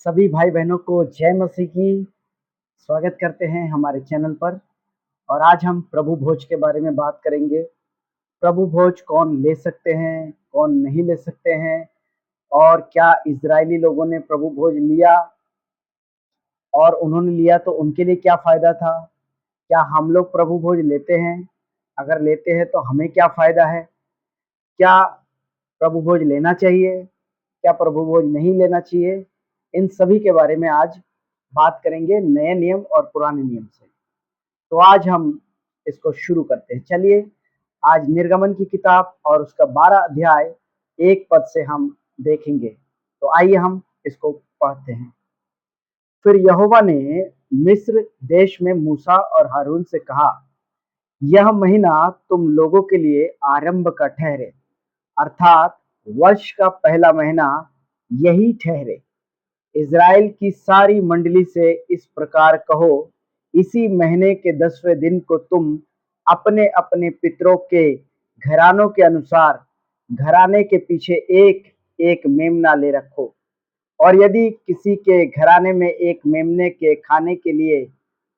सभी भाई बहनों को जय मसीह की। स्वागत करते हैं हमारे चैनल पर। और आज हम प्रभु भोज के बारे में बात करेंगे। प्रभु भोज कौन ले सकते हैं, कौन नहीं ले सकते हैं, और क्या इजरायली लोगों ने प्रभु भोज लिया और उन्होंने लिया तो उनके लिए क्या फ़ायदा था। क्या हम लोग प्रभु भोज लेते हैं? अगर लेते हैं तो हमें क्या फ़ायदा है? क्या प्रभु भोज लेना चाहिए, क्या प्रभु भोज नहीं लेना चाहिए? इन सभी के बारे में आज बात करेंगे, नए नियम और पुराने नियम से। तो आज हम इसको शुरू करते हैं। चलिए, आज निर्गमन की किताब और उसका 12 अध्याय 1 पद से हम देखेंगे। तो आइए हम इसको पढ़ते हैं। फिर यहोवा ने मिस्र देश में मूसा और हारून से कहा, यह महीना तुम लोगों के लिए आरंभ का ठहरे, अर्थात वर्ष का पहला महीना यही ठहरे। इज़राइल की सारी मंडली से इस प्रकार कहो, इसी महीने के 10वें दिन को तुम अपने अपने पितरों के घरानों के अनुसार घराने के पीछे एक एक मेमना ले रखो। और यदि किसी के घराने में एक मेमने के खाने के लिए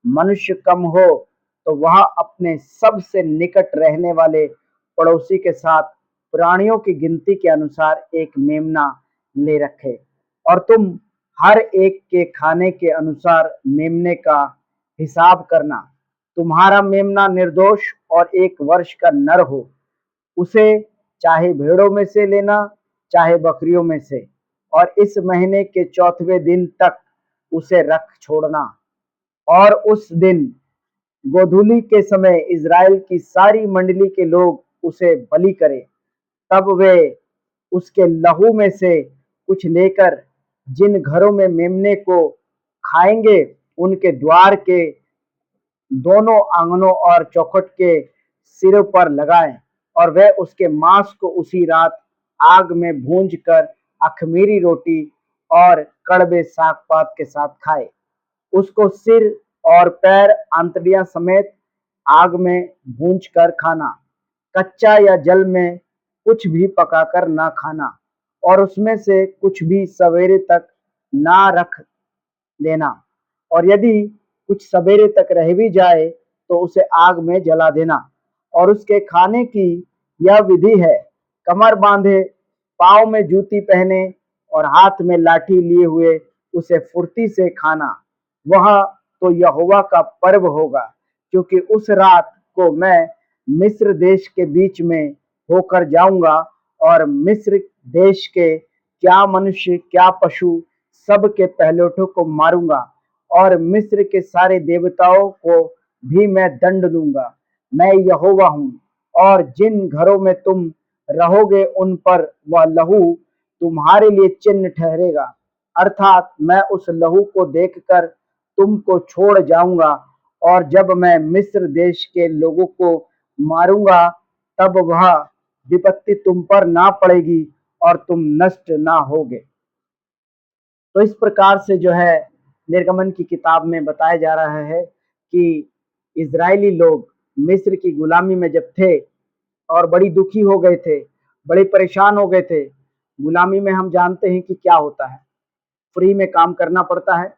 मनुष्य कम हो, तो वह अपने सबसे निकट रहने वाले पड़ोसी के साथ प्राणियों की गिनती के अनुसार एक मेमना ले रखे। और तुम हर एक के खाने के अनुसार मेमने का हिसाब करना। तुम्हारा मेमना निर्दोष और 1 वर्ष का नर हो। उसे चाहे भेड़ों में से लेना, चाहे बकरियों में से, और इस महीने के 4वें दिन तक उसे रख छोड़ना। और उस दिन गोधूली के समय इज़राइल की सारी मंडली के लोग उसे बलि करें। तब वे उसके लहू में से कुछ लेकर जिन घरों में मेमने को खाएंगे, उनके द्वार के दोनों आंगनों और चौखट के सिरों पर लगाएं, और वह उसके मांस को उसी रात आग में भूंज कर अखमीरी रोटी और कड़वे साग पात के साथ खाए। उसको सिर और पैर आंतड़ियां समेत आग में भूंज कर खाना। कच्चा या जल में कुछ भी पकाकर ना खाना, और उसमें से कुछ भी सवेरे तक ना रख देना। और यदि कुछ सवेरे तक रह भी जाए तो उसे आग में जला देना। और उसके खाने की यह विधि है, कमर बांधे, पाँव में जूती पहने और हाथ में लाठी लिए हुए उसे फुर्ती से खाना। वह तो यहोवा का पर्व होगा, क्योंकि उस रात को मैं मिस्र देश के बीच में होकर जाऊंगा, और मिस्र देश के क्या मनुष्य क्या पशु सब के पहलौठों को मारूंगा, और मिस्र के सारे देवताओं को भी मैं दंड दूंगा। मैं यहोवा हूँ। और जिन घरों में तुम रहोगे उन पर वह लहू तुम्हारे लिए चिन्ह ठहरेगा, अर्थात मैं उस लहू को देखकर तुमको छोड़ जाऊंगा। और जब मैं मिस्र देश के लोगों को मारूंगा, तब वह विपत्ति तुम पर ना पड़ेगी और तुम नष्ट ना होगे। तो इस प्रकार से जो है निर्गमन की किताब में बताया जा रहा है कि इजरायली लोग मिस्र की गुलामी में जब थे और बड़ी दुखी हो गए थे, बड़े परेशान हो गए थे। गुलामी में हम जानते हैं कि क्या होता है, फ्री में काम करना पड़ता है,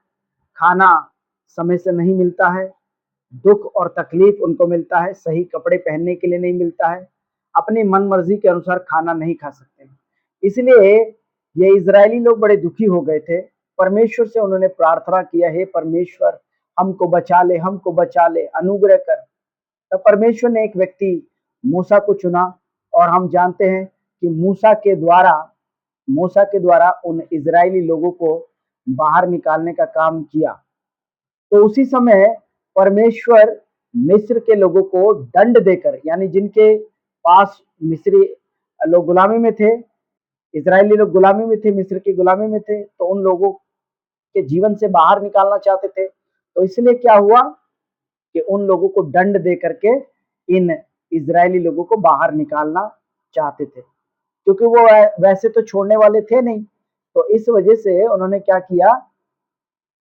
खाना समय से नहीं मिलता है, दुख और तकलीफ उनको मिलता है, सही कपड़े पहनने के लिए नहीं मिलता है, अपनी मन मर्जी के अनुसार खाना नहीं खा सकते। इसलिए ये इजरायली लोग बड़े दुखी हो गए थे। परमेश्वर से उन्होंने प्रार्थना किया, हे परमेश्वर हमको बचा ले, हमको बचा ले, अनुग्रह कर। तब परमेश्वर ने एक व्यक्ति मूसा को चुना, और हम जानते हैं कि मूसा के द्वारा उन इजरायली लोगों को बाहर निकालने का काम किया। तो उसी समय परमेश्वर मिस्र के लोगों को दंड देकर, यानी जिनके पास मिस्री लोग गुलामी में थे, इजरायली लोग गुलामी में थे, मिस्र की गुलामी में थे, तो उन लोगों के जीवन से बाहर निकालना चाहते थे। तो इसलिए क्या हुआ कि उन लोगों को दंड दे करके इन इजरायली लोगों को बाहर निकालना चाहते थे, क्योंकि वो वैसे तो छोड़ने वाले थे नहीं। तो इस वजह से उन्होंने क्या किया,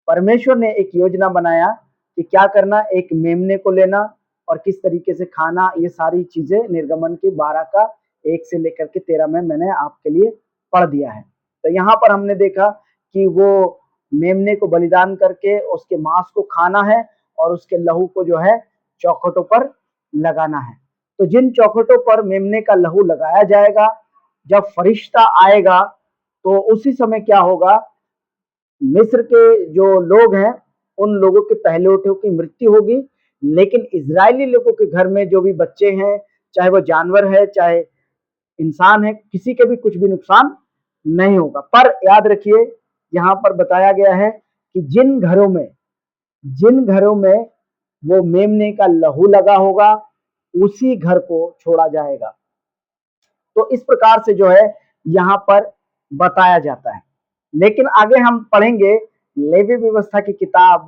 परमेश्वर ने एक योजना बनाया कि क्या करना, एक मेमने को लेना और किस तरीके से खाना। ये सारी चीजें निर्गमन के 12 का 1 से लेकर के 13 में मैंने आपके लिए पढ़ दिया है। तो यहाँ पर हमने देखा कि वो मेमने को बलिदान करके उसके मांस को खाना है और उसके लहू को जो है चौखटों पर लगाना है। तो जिन चौखटों पर मेमने का लहू लगाया जाएगा, जब फरिश्ता आएगा तो उसी समय क्या होगा, मिस्र के जो लोग हैं उन लोगों के पहलौठों की मृत्यु होगी, लेकिन इजरायली लोगों के घर में जो भी बच्चे हैं, चाहे वो जानवर है चाहे इंसान है, किसी के भी कुछ भी नुकसान नहीं होगा। पर याद रखिए, यहाँ पर बताया गया है कि जिन घरों में वो मेमने का लहू लगा होगा उसी घर को छोड़ा जाएगा। तो इस प्रकार से जो है यहाँ पर बताया जाता है। लेकिन आगे हम पढ़ेंगे लेवी व्यवस्था की किताब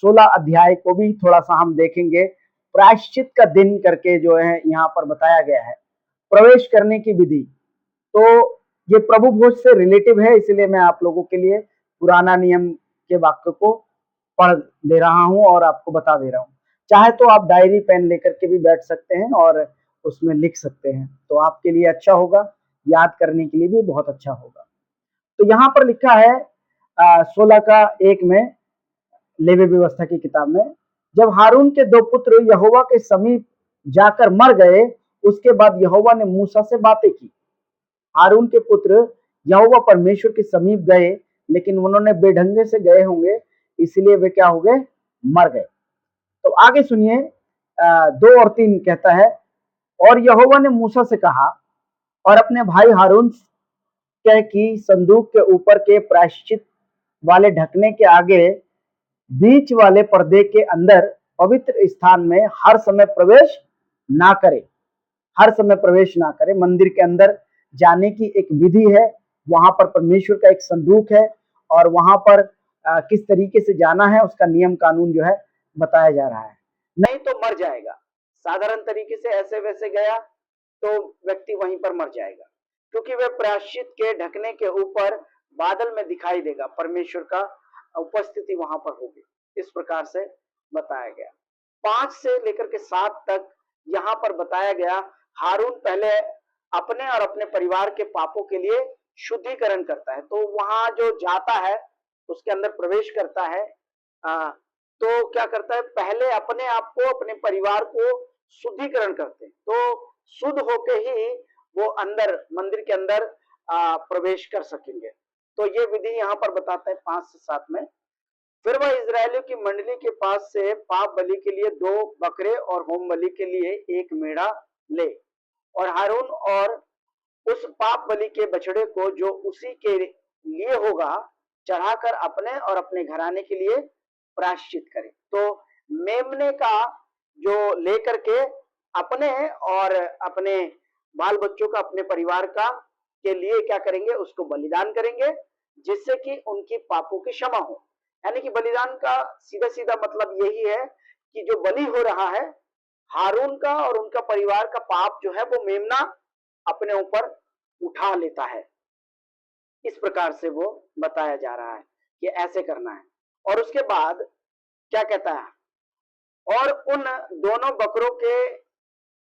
16 अध्याय को भी थोड़ा सा हम देखेंगे। प्रायश्चित का दिन करके जो है यहाँ पर बताया गया है, प्रवेश करने की विधि। तो ये प्रभु भोज से रिलेटिव है, इसलिए मैं आप लोगों के लिए पुराना नियम के वाक्य को पढ़ दे रहा हूं और आपको बता दे रहा हूं। चाहे तो आप डायरी पेन लेकर के भी बैठ सकते हैं और उसमें लिख सकते हैं, तो आपके लिए अच्छा होगा, याद करने के लिए भी बहुत अच्छा होगा। तो यहाँ पर लिखा है 16 का 1 में, लेवी व्यवस्था की किताब में, जब हारून के 2 पुत्र यहोवा के समीप जाकर मर गए, उसके बाद यहोवा ने मूसा से बातें की। हारून के पुत्र यहोवा परमेश्वर के समीप गए, लेकिन उन्होंने बेढंगे से गए होंगे, इसलिए वे क्या हो गए, मर गए। तो आगे सुनिए 2 और 3 कहता है, और यहोवा ने मूसा से कहा, और अपने भाई हारून कह कि संदूक के ऊपर के प्रायश्चित वाले ढकने के आगे बीच वाले पर्दे के अंदर पवित्र स्थान में हर समय प्रवेश ना करे। हर समय प्रवेश ना करे। मंदिर के अंदर जाने की एक विधि है, वहां पर परमेश्वर का एक संदूक है और वहां पर किस तरीके से जाना है उसका नियम कानून जो है बताया जा रहा है। नहीं तो मर जाएगा। साधारण तरीके से ऐसे वैसे गया तो व्यक्ति वहीं पर मर जाएगा, क्योंकि वह प्रायश्चित के ढकने के ऊपर बादल में दिखाई देगा, परमेश्वर का उपस्थिति वहां पर होगी। इस प्रकार से बताया गया। 5 से लेकर के 7 तक यहाँ पर बताया गया, हारून पहले अपने और अपने परिवार के पापों के लिए शुद्धिकरण करता है। तो वहां जो जाता है उसके अंदर प्रवेश करता है, तो क्या करता है, पहले अपने आप को अपने परिवार को शुद्धिकरण करते हैं, तो शुद्ध होके ही वो अंदर मंदिर के अंदर प्रवेश कर सकेंगे। तो ये विधि यहाँ पर बताते हैं 5 से 7 में। फिर वह इजरायलियों की मंडली के पास से पाप बलि के लिए 2 बकरे और होम बलि के लिए 1 मेढ़ा ले, और हारून और उस पाप बलि के बछड़े को जो उसी के लिए होगा चढ़ाकर अपने और अपने घराने के लिए प्रायश्चित करे। तो मेमने का जो लेकर के अपने और अपने बाल बच्चों का, अपने परिवार का के लिए क्या करेंगे, उसको बलिदान करेंगे, जिससे कि उनकी पापों की क्षमा हो। यानी कि बलिदान का सीधा सीधा मतलब यही है कि जो बलि हो रहा है, हारून का और उनका परिवार का पाप जो है वो मेमना अपने ऊपर उठा लेता है। इस प्रकार से वो बताया जा रहा है कि ऐसे करना है। और उसके बाद क्या कहता है, और उन दोनों बकरों के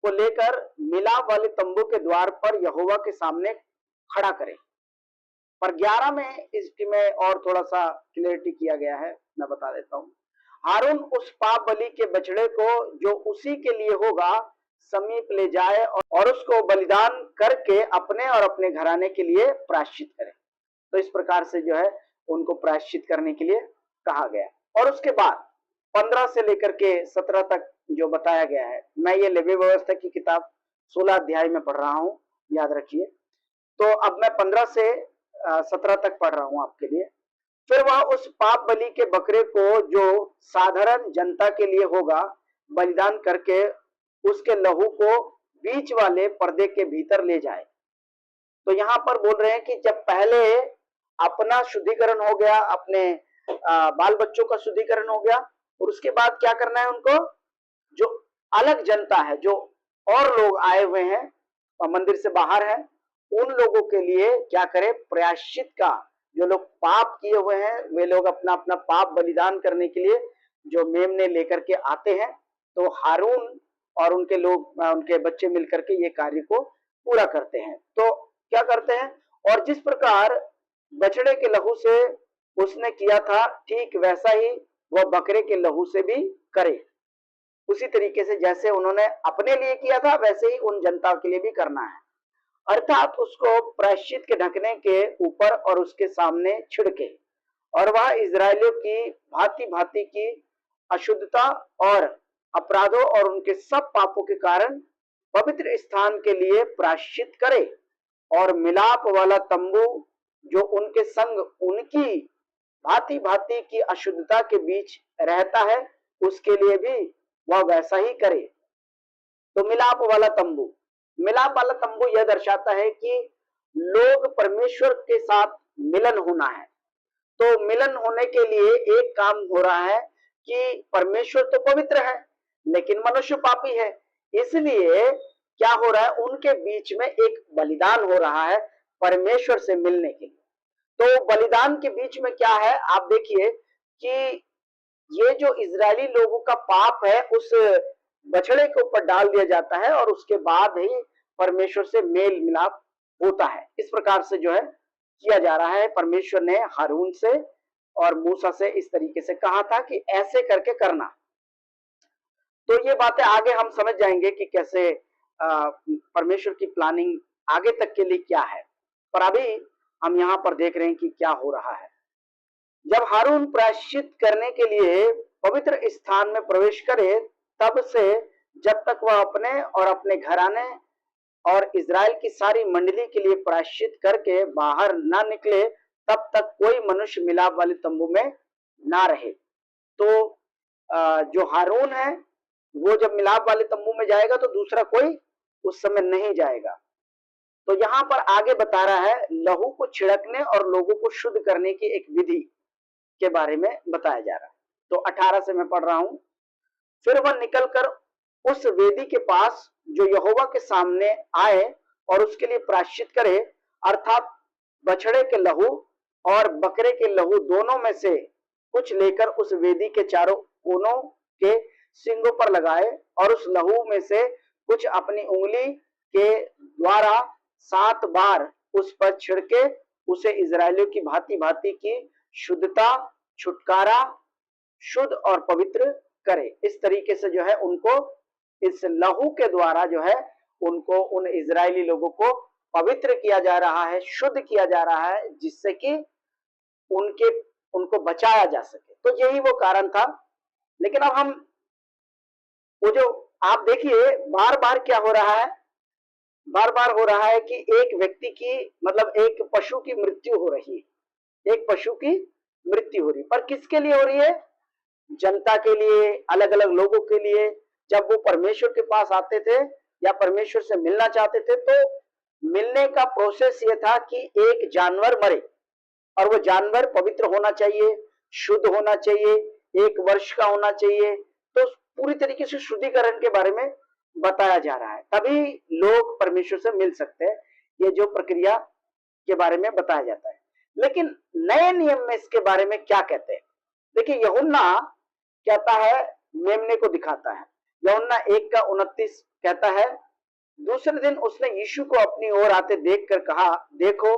को लेकर मिलाप वाले तंबू के द्वार पर यहोवा के सामने खड़ा करें। पर 11 में इसमें और थोड़ा सा क्लियरिटी किया गया है, मैं बता देता हूं। हारून उस पाप बलि के बछड़े को जो उसी के लिए होगा समीप ले जाए और उसको बलिदान करके अपने और अपने घराने के लिए प्रायश्चित करे। तो इस प्रकार से जो है उनको प्रायश्चित करने के लिए कहा गया। और उसके बाद 15 से लेकर के 17 तक जो बताया गया है, मैं ये लेवी व्यवस्था की किताब 16 अध्याय में पढ़ रहा हूं, याद रखिए। तो अब मैं 15 से 17 तक पढ़ रहा हूं आपके लिए। फिर वह उस पाप बलि के बकरे को जो साधारण जनता के लिए होगा बलिदान करके उसके लहू को बीच वाले पर्दे के भीतर ले जाए। तो यहाँ पर बोल रहे हैं कि जब पहले अपना शुद्धिकरण हो गया, अपने बाल बच्चों का शुद्धिकरण हो गया, और उसके बाद क्या करना है उनको, जो अलग जनता है, जो और लोग आए हुए हैं और मंदिर से बाहर है, उन लोगों के लिए क्या करे, प्रायश्चित का, जो लोग पाप किए हुए हैं वे लोग अपना अपना पाप बलिदान करने के लिए जो मेमने लेकर के आते हैं, तो हारून और उनके लोग, उनके बच्चे मिलकर के ये कार्य को पूरा करते हैं। तो क्या करते हैं, और जिस प्रकार बछड़े के लहू से उसने किया था ठीक वैसा ही वह बकरे के लहू से भी करे। उसी तरीके से जैसे उन्होंने अपने लिए किया था वैसे ही उन जनता के लिए भी करना है, अर्थात उसको प्रायश्चित के ढकने के ऊपर और उसके सामने छिड़के, और वह इजरायलियों की भांति भांति की अशुद्धता और अपराधों और उनके सब पापों के कारण पवित्र स्थान के लिए प्रायश्चित करे, और मिलाप वाला तंबू जो उनके संग उनकी भांति भांति की अशुद्धता के बीच रहता है उसके लिए भी वह वैसा ही करे। तो मिलाप वाला तंबू यह दर्शाता है कि लोग परमेश्वर के साथ मिलन होना है। तो मिलन होने के लिए एक काम हो रहा है कि परमेश्वर तो पवित्र है लेकिन मनुष्य पापी है, इसलिए क्या हो रहा है, उनके बीच में एक बलिदान हो रहा है परमेश्वर से मिलने के लिए। तो बलिदान के बीच में क्या है, आप देखिए कि ये जो इजरायली लोगों का पाप है उस बछड़े के ऊपर डाल दिया जाता है और उसके बाद ही परमेश्वर से मेल मिलाप होता है। इस प्रकार से जो है किया जा रहा है। परमेश्वर ने हारून से और मूसा से इस तरीके से कहा था कि ऐसे करके करना। तो ये बातें आगे हम समझ जाएंगे कि कैसे परमेश्वर की प्लानिंग आगे तक के लिए क्या है, पर अभी हम यहाँ पर देख रहे हैं कि क्या हो रहा है। जब हारून प्रायश्चित करने के लिए पवित्र स्थान में प्रवेश करे, तब से जब तक वह अपने और अपने घराने और इजराइल की सारी मंडली के लिए प्रायश्चित करके बाहर ना निकले, तब तक कोई मनुष्य मिलाप वाले तंबू में ना रहे। तो जो हारून है वो जब मिलाप वाले तंबू में जाएगा तो दूसरा कोई उस समय नहीं जाएगा। तो यहाँ पर आगे बता रहा है लहू को छिड़कने और लोगों को शुद्ध करने की एक विधि के बारे में बताया जा रहा है। तो 18 से मैं पढ़ रहा हूं। फिर वह निकलकर उस वेदी के पास जो यहोवा के सामने आए और उसके लिए प्रायश्चित करे, अर्थात बछड़े के लहू और बकरे के लहू दोनों में से कुछ लेकर उस वेदी के चारों कोनों के सींगों पर लगाए, और उस लहू में से कुछ अपनी उंगली के द्वारा 7 बार उस पर छिड़के उसे इजरायलियों की भांति भांति की शुद्धता, छुटकारा, शुद्ध और पवित्र करे। इस तरीके से जो है उनको इस लहू के द्वारा जो है उनको उन इजरायली लोगों को पवित्र किया जा रहा है, शुद्ध किया जा रहा है, जिससे कि उनको बचाया जा सके। तो यही वो कारण था। लेकिन अब हम वो जो आप देखिए बार बार क्या हो रहा है, बार बार हो रहा है कि एक व्यक्ति की मतलब एक पशु की मृत्यु हो रही है, एक पशु की मृत्यु हो रही है, पर किसके लिए हो रही है? जनता के लिए, अलग अलग लोगों के लिए। जब वो परमेश्वर के पास आते थे या परमेश्वर से मिलना चाहते थे तो मिलने का प्रोसेस ये था कि एक जानवर मरे, और वो जानवर पवित्र होना चाहिए, शुद्ध होना चाहिए, 1 वर्ष का होना चाहिए। तो पूरी तरीके से शुद्धिकरण के बारे में बताया जा रहा है, तभी लोग परमेश्वर से मिल सकते हैं। ये जो प्रक्रिया के बारे में बताया जाता है। लेकिन नए नियम में इसके बारे में क्या कहते हैं? देखिए यूहन्ना कहता है, मेमने को दिखाता है। यूहन्ना 1:29 कहता है, दूसरे दिन उसने यीशु को अपनी ओर आते देखकर कहा, देखो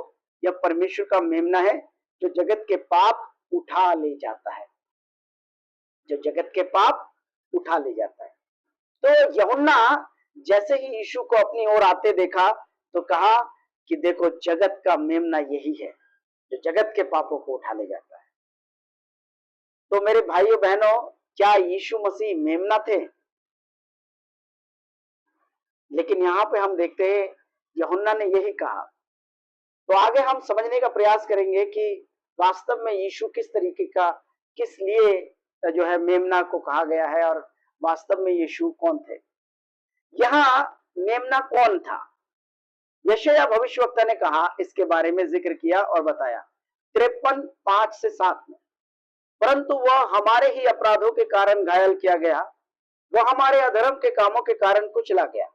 यह परमेश्वर का मेमना है जो जगत के पाप उठा ले जाता है, जो जगत के पाप उठा ले जाता है। तो यूहन्ना जैसे ही यीशु को अपनी ओर आते देखा तो कहा कि देखो जगत का मेमना यही है जो जगत के पापों को उठा ले जाता है। तो मेरे भाइयों बहनों, क्या यीशु मसीह मेमना थे? लेकिन यहाँ पे हम देखते हैं यूहन्ना ने यही कहा। तो आगे हम समझने का प्रयास करेंगे कि वास्तव में यीशु किस तरीके का, किस लिए जो है मेमना को कहा गया है, और वास्तव में यीशु कौन थे। यहाँ मेमना कौन था? यशायाह भविष्यवक्ता ने कहा, इसके बारे में जिक्र किया और बताया 53:5-7 में, परंतु वह हमारे ही अपराधों के कारण घायल किया गया, वह हमारे अधर्म के कामों के कारण कुचला गया,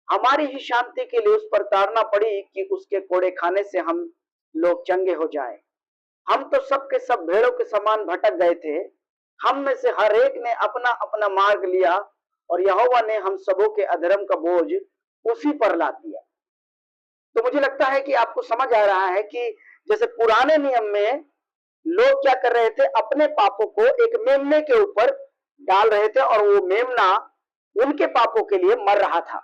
हमारी ही शांति के लिए उस पर ताड़ना पड़ी कि उसके कोड़े खाने से हम लोग चंगे हो जाएं। हम तो सब के सब भेड़ों के समान भटक गए थे, हम में से हर एक ने अपना अपना मार्ग लिया, और यहोवा ने हम सबों के अधर्म का बोझ उसी पर लाद दिया। तो मुझे लगता है कि आपको समझ आ रहा है कि जैसे पुराने नियम में लोग क्या कर रहे थे, अपने पापों को एक मेमने के ऊपर डाल रहे थे और वो मेमना उनके पापों के लिए मर रहा था।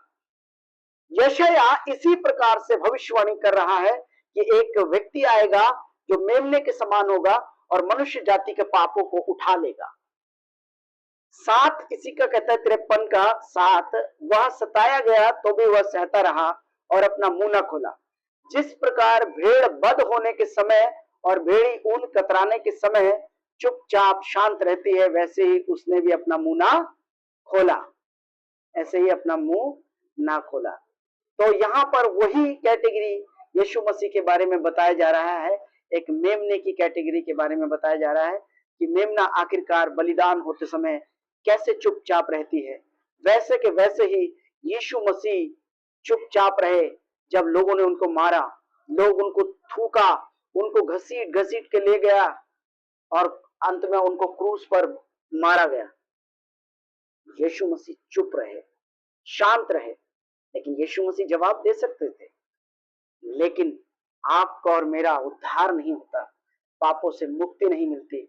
यशाया इसी प्रकार से भविष्यवाणी कर रहा है कि एक व्यक्ति आएगा जो मेमने के समान होगा और मनुष्य जाति के पापों को उठा लेगा। 7 इसी का कहता है 53 का 7, वह सताया गया तो भी वह सहता रहा और अपना मुंह न खोला। जिस प्रकार भेड़ बद होने के समय और भेड़ी ऊन कतराने के समय चुपचाप शांत रहती है, वैसे ही उसने भी अपना मुंह ना खोला, ऐसे ही अपना मुंह ना खोला। तो यहाँ पर वही कैटेगरी यीशु मसीह के बारे में बताया जा रहा है, एक मेमने की कैटेगरी के बारे में बताया जा रहा है कि मेमना आखिरकार बलिदान होते समय कैसे चुपचाप रहती है। वैसे के वैसे ही यीशु मसीह चुपचाप रहे। जब लोगों ने उनको मारा, लोग उनको थूका, उनको घसीट घसीट के ले गया और अंत में उनको क्रूस पर मारा गया, यीशु मसीह चुप रहे, शांत रहे। लेकिन यीशु मसीह जवाब दे सकते थे, लेकिन आपका और मेरा उद्धार नहीं होता, पापों से मुक्ति नहीं मिलती,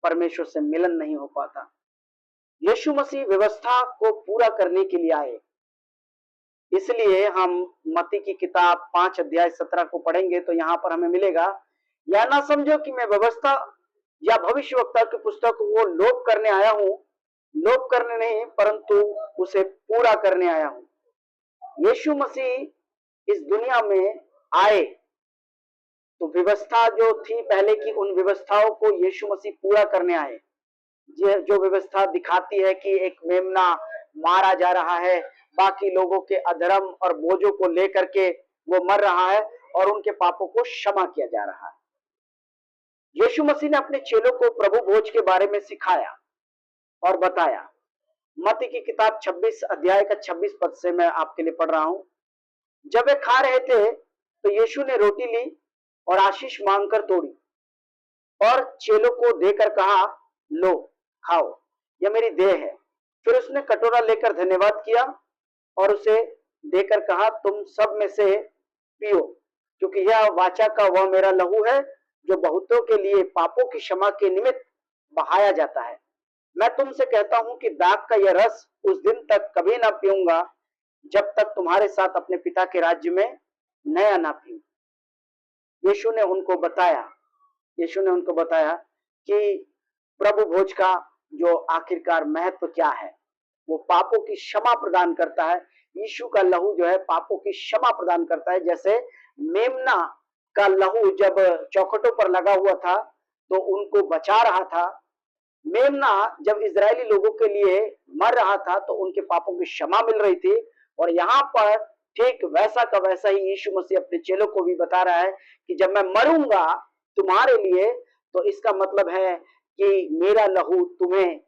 परमेश्वर से मिलन नहीं हो पाता। यीशु मसीह व्यवस्था को पूरा करने के लिए आए। इसलिए हम मत्ती की किताब 5 अध्याय 17 को पढ़ेंगे तो यहाँ पर हमें मिलेगा, या ना समझो कि मैं व्यवस्था या भविष्यवक्ता की पुस्तक को लोप करने आया हूं, लोप करने नहीं परंतु उसे पूरा करने आया हूं। यीशु मसीह इस दुनिया में आए तो व्यवस्था जो थी पहले की, उन व्यवस्थाओं को यीशु मसीह पूरा करने आए। जो व्यवस्था दिखाती है कि एक मेमना मारा जा रहा है, बाकी लोगों के अधर्म और बोझों को लेकर के वो मर रहा है और उनके पापों को क्षमा किया जा रहा है। यीशु मसीह ने अपने चेलों को प्रभु भोज के बारे में सिखाया और बताया। मत्ती की किताब 26 अध्याय का 26 पद से मैं आपके लिए पढ़ रहा हूं। जब वे खा रहे थे तो यीशु ने रोटी ली और आशीष मांगकर तोड़ी और चेलों को देकर कहा, लो खाओ, यह मेरी देह है। फिर उसने कटोरा लेकर धन्यवाद किया और उसे देकर कहा, तुम सब में से पियो, क्योंकि यह वाचा का वह मेरा लहू है जो बहुतों के लिए पापों की क्षमा के निमित्त बहाया जाता है। मैं तुमसे कहता हूं कि दाख का यह रस उस दिन तक कभी ना पीऊंगा जब तक तुम्हारे साथ अपने पिता के राज्य में नया ना पीऊं। यीशु ने उनको बताया कि प्रभु भोज का जो आखिरकार महत्व क्या है। वो पापों की क्षमा प्रदान करता है। यीशु का लहू जो है पापों की क्षमा प्रदान करता है। जैसे मेमना का लहू जब चौखटों पर लगा हुआ था तो उनको बचा रहा था, मेमना जब इजरायली लोगों के लिए मर रहा था तो उनके पापों की क्षमा मिल रही थी। और यहाँ पर ठीक वैसा का वैसा ही यीशु मसीह अपने चेलों को भी बता रहा है कि जब मैं मरूंगा तुम्हारे लिए तो इसका मतलब है कि मेरा लहू तुम्हें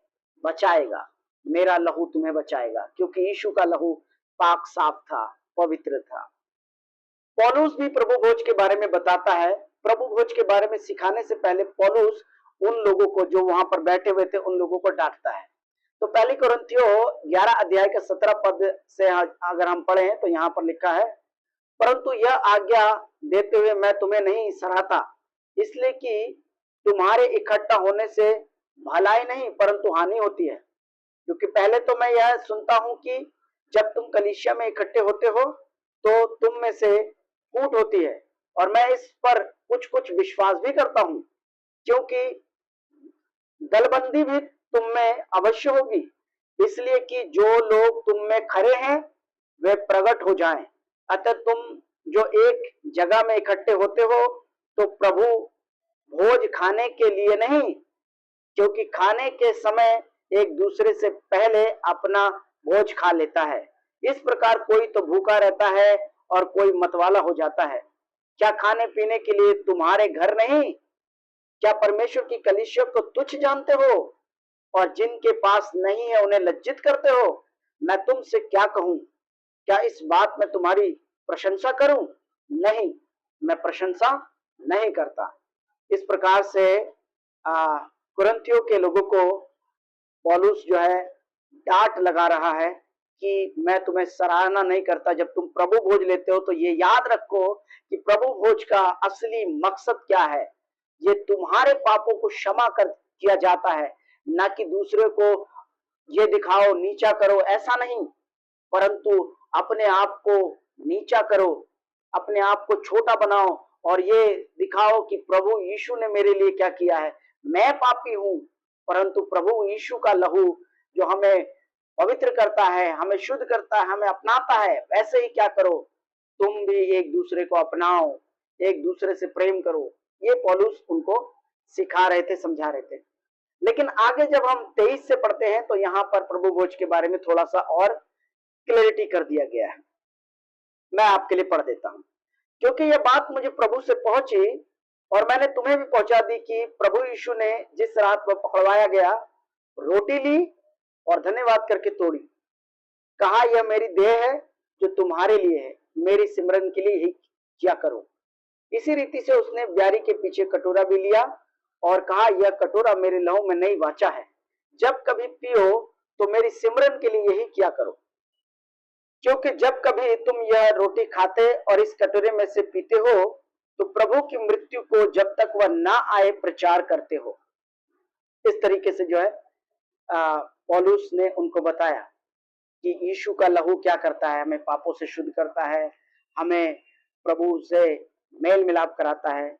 बचाएगा, मेरा लहू तुम्हें बचाएगा, क्योंकि यीशु का लहू पाक साफ था, पवित्र था। पौलुस भी प्रभु भोज के बारे में बताता है। प्रभु भोज के बारे में सिखाने से पहले पौलुस उन लोगों को जो वहां पर बैठे हुए थे उन लोगों को डांटता है। तो पहली कुरिन्थियों 11 अध्याय का 17 पद से अगर हम पढ़ें तो यहाँ पर लिखा है, परंतु यह आज्ञा देते हुए मैं तुम्हें नहीं सराहता, इसलिए कि तुम्हारे इकट्ठा होने से भलाई नहीं परंतु हानि होती है। क्योंकि पहले तो मैं यह सुनता हूं कि जब तुम कलीसिया में इकट्ठे होते हो तो तुम में से फूट होती है, और मैं इस पर कुछ कुछ विश्वास भी करता हूं, क्योंकि दलबंदी भी तुम में अवश्य होगी, इसलिए कि जो लोग तुम में खरे हैं वे प्रकट हो जाएं। अतः तुम जो एक जगह में इकट्ठे होते हो तो प्रभु भोज खाने के लिए नहीं, क्योंकि खाने के समय एक दूसरे से पहले अपना भोज खा लेता है। इस प्रकार कोई तो भूखा रहता है और कोई मतवाला हो जाता है। क्या खाने पीने के लिए तुम्हारे घर नहीं? क्या परमेश्वर की कलीसिया को तुच्छ जानते हो और जिनके पास नहीं है उन्हें लज्जित करते हो? मैं तुमसे क्या कहूं? क्या इस बात में तुम्हारी प्रशंसा करूं? नहीं, मैं प्रशंसा नहीं करता। इस प्रकार से कुरिन्थियों के लोगों को पौलुस जो है डांट लगा रहा है कि मैं तुम्हें सराहना नहीं करता। जब तुम प्रभु भोज लेते हो तो ये याद रखो कि प्रभु भोज का असली मकसद क्या है। ये तुम्हारे पापों को क्षमा कर किया जाता है, ना कि दूसरे को ये दिखाओ, नीचा करो, ऐसा नहीं, परंतु अपने आप को नीचा करो, अपने आप को छोटा बनाओ और ये दिखाओ कि प्रभु यीशु ने मेरे लिए क्या किया है। मैं पापी हूं, परंतु प्रभु यीशु का लहू जो हमें पवित्र करता है, हमें शुद्ध करता है, हमें अपनाता है। वैसे ही क्या करो, तुम भी एक दूसरे को अपनाओ, एक दूसरे से प्रेम करो। ये पौलुस उनको सिखा रहे थे, समझा रहे थे। लेकिन आगे जब हम 23 से पढ़ते हैं तो यहाँ पर प्रभु भोज के बारे में थोड़ा सा और क्लैरिटी कर दिया गया है। मैं आपके लिए पढ़ देता हूं, क्योंकि यह बात मुझे प्रभु से पहुंची और मैंने तुम्हें भी पहुंचा दी कि प्रभु यीशु ने जिस रात वह पकड़वाया गया, रोटी ली और धन्यवाद करके तोड़ी, कहा यह मेरी देह है जो तुम्हारे लिए है, मेरी सिमरन के लिए ही किया करो। इसी रीति से उसने ब्यारी के पीछे कटोरा भी लिया और कहा यह कटोरा मेरे लहू में नई वाचा है, जब कभी पियो तो मेरी सिमरन के लिए यही किया करो। क्योंकि जब कभी तुम यह रोटी खाते और इस कटोरे में से पीते हो तो प्रभु की मृत्यु को जब तक वह ना आए प्रचार करते हो। इस तरीके से जो है पौलुस ने उनको बताया कि यीशु का लहू क्या करता है, हमें पापों से शुद्ध करता है, हमें प्रभु से मेल मिलाप कराता है।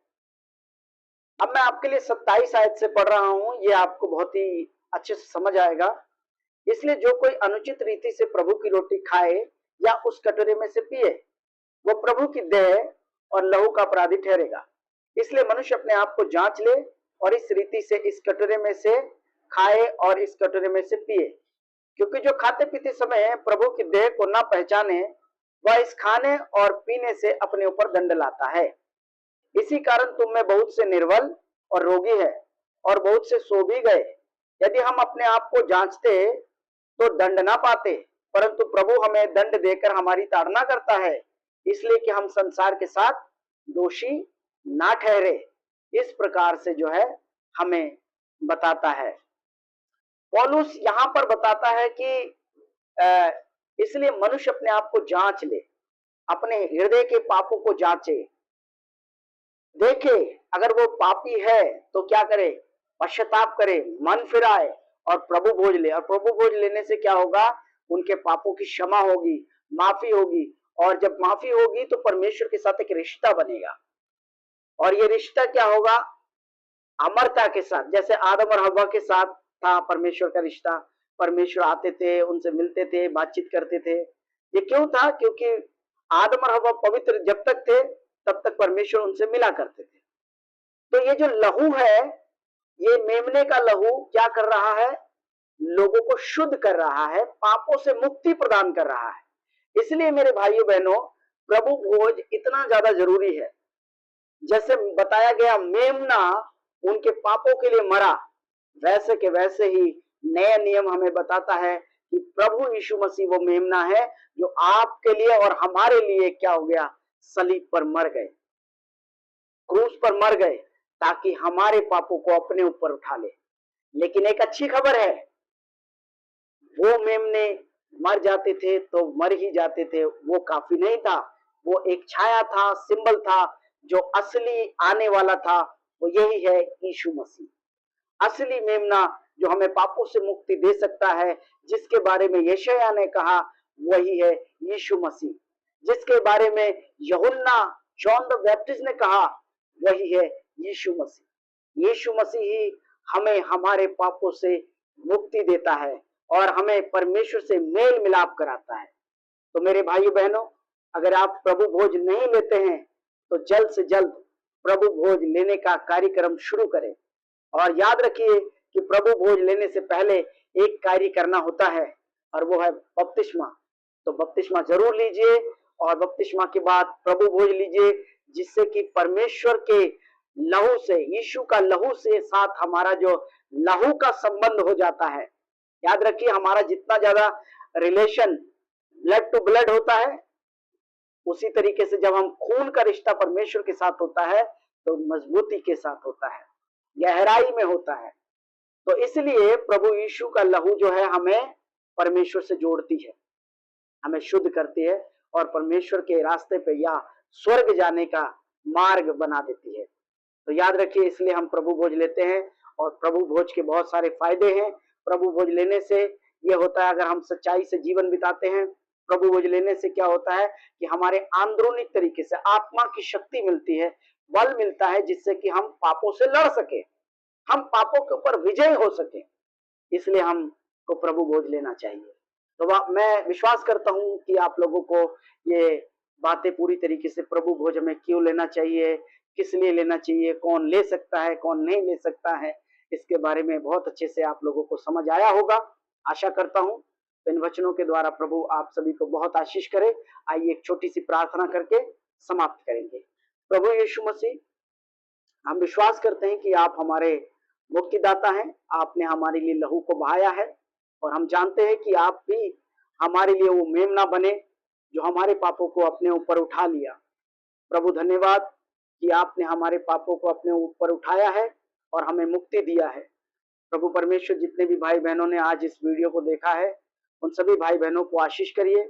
अब मैं आपके लिए 27 आयत से पढ़ रहा हूं, ये आपको बहुत ही अच्छे से समझ आएगा। इसलिए जो कोई अनुचित रीति से प्रभु की रोटी खाए या उस कटोरे में से पिए, वो प्रभु की देह और लहू का अपराधी ठहरेगा। इसलिए मनुष्य अपने आप को जांच ले और इस रीति से इस कटोरे में से खाए और इस कटोरे में से पिए। क्योंकि जो खाते पीते समय प्रभु की देह को न पहचाने, वह इस खाने और पीने से अपने ऊपर दंड लाता है। इसी कारण तुम में बहुत से निर्बल और रोगी है और बहुत से सो भी गए। यदि हम अपने आप को जांचते तो दंड ना पाते, परंतु प्रभु हमें दंड देकर हमारी ताड़ना करता है, इसलिए कि हम संसार के साथ दोषी ना ठहरे। इस प्रकार से जो है हमें बताता है। पौलुस यहाँ पर बताता है कि इसलिए मनुष्य अपने आप को जांच ले, अपने हृदय के पापों को जांचे, देखे अगर वो पापी है तो क्या करे, पश्चाताप करे, मन फिराए और प्रभु भोज ले। और प्रभु भोज लेने से क्या होगा, उनके पापों की क्षमा होगी, माफी होगी। और जब माफी होगी तो परमेश्वर के साथ एक रिश्ता बनेगा। और ये रिश्ता क्या होगा, अमरता के साथ। जैसे आदम और हव्वा के साथ था परमेश्वर का रिश्ता, परमेश्वर आते थे, उनसे मिलते थे, बातचीत करते थे। ये क्यों था, क्योंकि आदम और हव्वा पवित्र जब तक थे तब तक परमेश्वर उनसे मिला करते थे। तो ये जो लहू है, ये मेमने का लहू क्या कर रहा है, लोगों को शुद्ध कर रहा है, पापों से मुक्ति प्रदान कर रहा है। इसलिए मेरे भाइयों बहनों, प्रभु भोज इतना ज्यादा जरूरी है। जैसे बताया गया मेमना उनके पापों के लिए मरा, वैसे के वैसे ही नया नियम हमें बताता है कि प्रभु यीशु मसीह वो मेमना है जो आपके लिए और हमारे लिए क्या हो गया, सलीब पर मर गए, क्रूस पर मर गए, ताकि हमारे पापों को अपने ऊपर उठा ले। लेकिन एक अच्छी खबर है, वो मेमने मर जाते थे तो मर ही जाते थे, वो काफी नहीं था। वो एक छाया था, सिंबल था। जो असली आने वाला था वो यही है, यीशु मसीह। असली मेमना जो हमें पापों से मुक्ति दे सकता है, जिसके बारे में यशायाह ने कहा, वही है यीशु मसीह। जिसके बारे में यूहन्ना, जॉन द बैप्टिस्ट ने कहा, वही है यीशु मसीह। यीशु मसीह ही हमें हमारे पापों से मुक्ति देता है और हमें परमेश्वर से मेल मिलाप कराता है। तो मेरे भाइयों बहनों, अगर आप प्रभु भोज नहीं लेते हैं तो जल्द से जल्द प्रभु भोज लेने का कार्यक्रम शुरू करें। और याद रखिए कि प्रभु भोज लेने से पहले एक कार्य करना होता है, और वो है बपतिस्मा। तो बपतिस्मा जरूर लीजिए और बपतिस्मा के बाद प्रभु भोज लीजिए, जिससे कि परमेश्वर के लहू से, यीशु का लहू से साथ हमारा जो लहू का संबंध हो जाता है। याद रखिए, हमारा जितना ज्यादा रिलेशन ब्लड टू ब्लड होता है, उसी तरीके से जब हम खून का रिश्ता परमेश्वर के साथ होता है तो मजबूती के साथ होता है, गहराई में होता है। तो इसलिए प्रभु यीशु का लहू जो है हमें परमेश्वर से जोड़ती है, हमें शुद्ध करती है और परमेश्वर के रास्ते पे या स्वर्ग जाने का मार्ग बना देती है। तो याद रखिए, इसलिए हम प्रभु भोज लेते हैं और प्रभु भोज के बहुत सारे फायदे हैं। प्रभु भोज लेने से ये होता है, अगर हम सच्चाई से जीवन बिताते हैं, प्रभु भोज लेने से क्या होता है कि हमारे अंदरूनी तरीके से आत्मा की शक्ति मिलती है, बल मिलता है, जिससे कि हम पापों से लड़ सके, हम पापों के ऊपर विजय हो सके। इसलिए हमको प्रभु भोज लेना चाहिए। तो मैं विश्वास करता हूं कि आप लोगों को ये बातें पूरी तरीके से, प्रभु भोज हमें क्यों लेना चाहिए, किस लिए लेना चाहिए, कौन ले सकता है, कौन नहीं ले सकता है, इसके बारे में बहुत अच्छे से आप लोगों को समझ आया होगा, आशा करता हूं। तो इन वचनों के द्वारा प्रभु आप सभी को बहुत आशीष करे। आइए एक छोटी सी प्रार्थना करके समाप्त करेंगे। प्रभु यीशु मसीह, हम विश्वास करते हैं कि आप हमारे मुक्तिदाता हैं, आपने हमारे लिए लहू को बहाया है, और हम जानते हैं कि आप भी हमारे लिए वो मेमना बने जो हमारे पापों को अपने ऊपर उठा लिया। प्रभु धन्यवाद कि आपने हमारे पापों को अपने ऊपर उठाया है और हमें मुक्ति दिया है। प्रभु परमेश्वर, जितने भी भाई बहनों ने आज इस वीडियो को देखा है, उन सभी भाई बहनों को आशीष करिए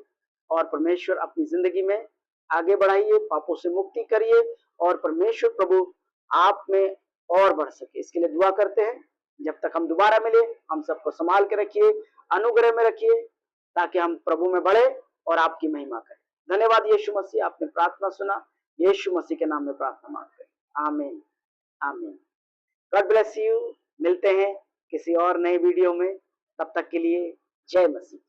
और परमेश्वर अपनी जिंदगी में आगे बढ़ाइए, पापों से मुक्ति करिए, और परमेश्वर प्रभु आप में और बढ़ सके, इसके लिए दुआ करते हैं। जब तक हम दोबारा मिले, हम सबको संभाल के रखिए, अनुग्रह में रखिए, ताकि हम प्रभु में बढ़े और आपकी महिमा करें। धन्यवाद यीशु मसीह, आपने प्रार्थना सुना, यीशु मसीह के नाम में प्रार्थना मांगते हैं, आमीन आमीन। God bless you. मिलते हैं किसी और नए वीडियो में, तब तक के लिए जय मसीह।